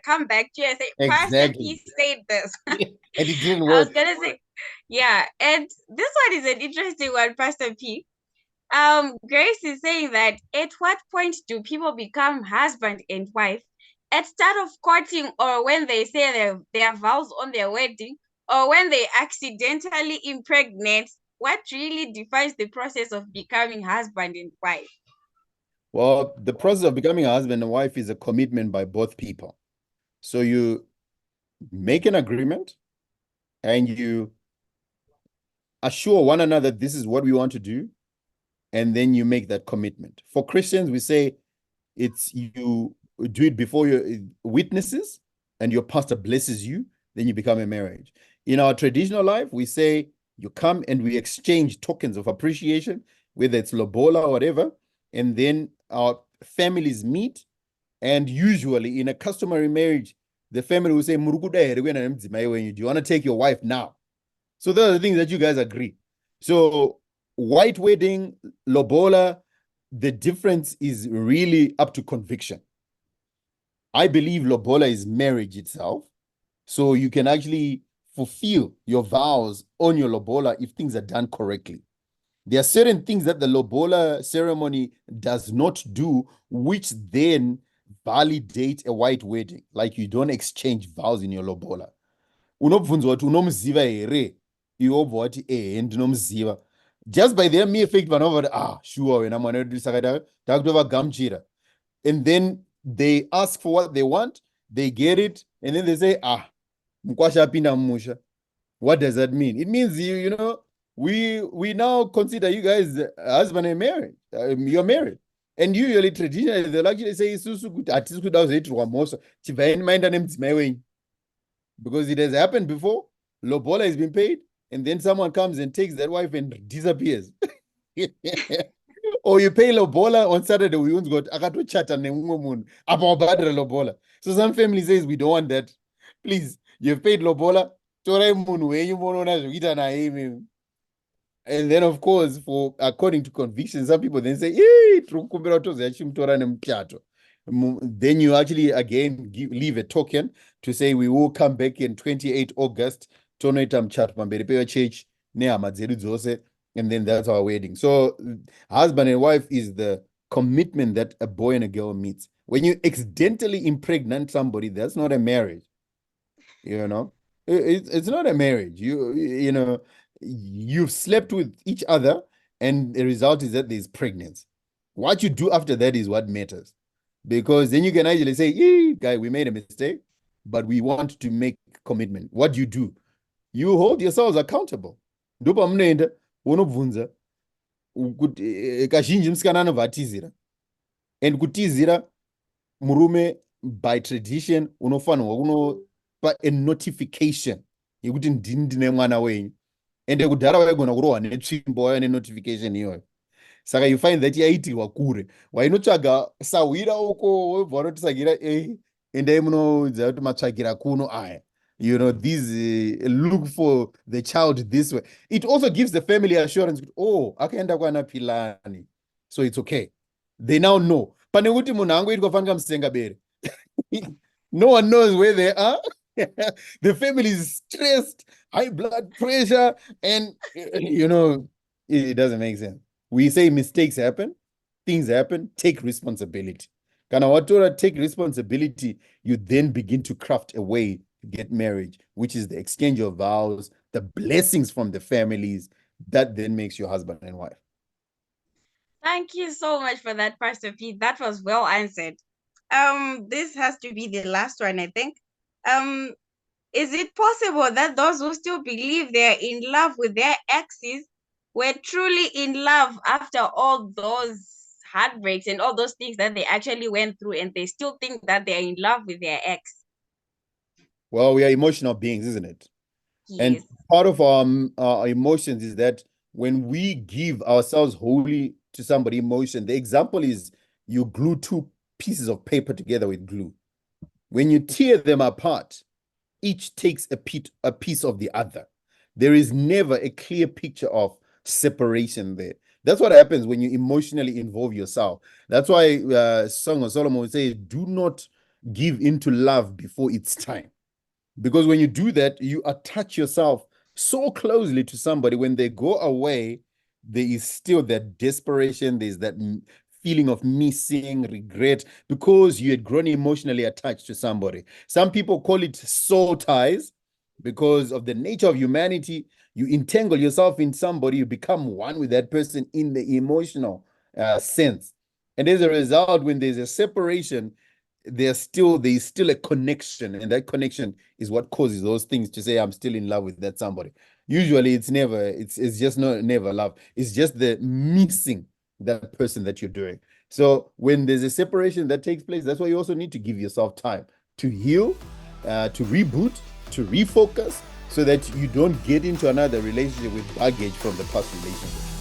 come back to you and say, Pastor Exactly. P said this. And it didn't I was work. gonna say, yeah. And this one is an interesting one, Pastor P. Grace is saying that at what point do people become husband and wife? At start of courting, or when they say their vows on their wedding, or when they accidentally impregnate? What really defines the process of becoming husband and wife? Well, the process of becoming a husband and wife is a commitment by both people. So you make an agreement and you assure one another this is what we want to do, and then you make that commitment. For Christians, we say it's you do it before your witnesses and your pastor blesses you, then you become a marriage. In our traditional life, we say you come and we exchange tokens of appreciation, whether it's lobola or whatever, and then our families meet. And usually in a customary marriage, the family will say, do you want to take your wife now? So those are the things that you guys agree. So white wedding, lobola, the difference is really up to conviction. I believe lobola is marriage itself. So you can actually fulfill your vows on your lobola if things are done correctly. There are certain things that the lobola ceremony does not do, which then validate a white wedding. Like you don't exchange vows in your lobola. Unobvunzwa kuti unomuziva here, iwe obva wati ndinomziva. Just by their mere fact vanobva vati sure wena mwana wedu saka takutovagamuchira. And then they ask for what they want, they get it, and then they say mukwasha apinda mumusha. What does that mean? It means you know we now consider you guys husband and married. You're married. And usually traditionally they'll actually say isusu kuti hatisi kuda kuzoitirwa mhosva chibva maenda nemudzimai wenyu. Because it has happened before. Lobola has been paid, and then someone comes and takes that wife and disappears. Or you pay lobola on Saturday, we won't go akatochata nemumwe munhu apa wabhadhara lobola. So some family says we don't want that. Please, you've paid lobola, torai munhu wenyu monoona zvekuita naye imimi. And then of course, for according to conviction, some people then say, tikukumbira tozoya chimutora nemuchato. Then you actually again leave a token to say we will come back in 28 August tonoita muchato pamberi pechurch nehama dzedu dzose, and then that's our wedding. So husband and wife is the commitment that a boy and a girl meets. When you accidentally impregnate somebody, that's not a marriage. You know, it's not a marriage. You know, you've slept with each other, and the result is that there's pregnancy. What you do after that is what matters. Because then you can actually say, guy, we made a mistake, but we want to make commitment. What do? You hold yourselves accountable. Ndopa munoenda unobvunza kazhinji musikana anobva atizira. And kutizira murume by tradition unofanirwa kunopa a notification yekuti ndini ndine mwana wenyu. Ende kudhara vaigona kurohwa netsvimbo vaiva nenotification iyoyo. Saka you find that yaitirwa kure. Wainotsvaga sahwira uko wobva wanotisagira endai munoudza kuti matsvagira kuno aya. You know, these look for the child this way. It also gives the family assurance. Akaenda kwana Pilani. So it's okay. They now know. Pane kuti munhu angoitwa fanika musenga bere. No one knows where they are. The family is stressed, high blood pressure, and you know, it doesn't make sense. We say mistakes happen, things happen, take responsibility. Kana watora take responsibility, you then begin to craft a way to get married, which is the exchange of vows, the blessings from the families, that then makes you husband and wife. Thank you so much for that, Pastor Pete. That was well answered. This has to be the last one, I think. Is it possible that those who still believe they're in love with their exes were truly in love after all those heartbreaks and all those things that they actually went through, and they still think that they're in love with their ex? Well, we are emotional beings, isn't it? Yes. And part of our emotions is that when we give ourselves wholly to somebody emotion, the example is you glue two pieces of paper together with glue. When you tear them apart, each takes a piece of the other. There is never a clear picture of separation there. That's what happens when you emotionally involve yourself. That's why Song of Solomon would say, do not give into love before it's time. Because when you do that, you attach yourself so closely to somebody. When they go away, there is still that desperation, there's that feeling of missing, regret, because you had grown emotionally attached to somebody. Some people call it soul ties because of the nature of humanity. You entangle yourself in somebody, you become one with that person in the emotional sense. And as a result, when there's a separation, there's still a connection, and that connection is what causes those things to say I'm still in love with that somebody. Usually it's just not never love. It's just the missing that person that you're doing. So when there's a separation that takes place, that's why you also need to give yourself time to heal, to reboot, to refocus, so that you don't get into another relationship with baggage from the past relationship.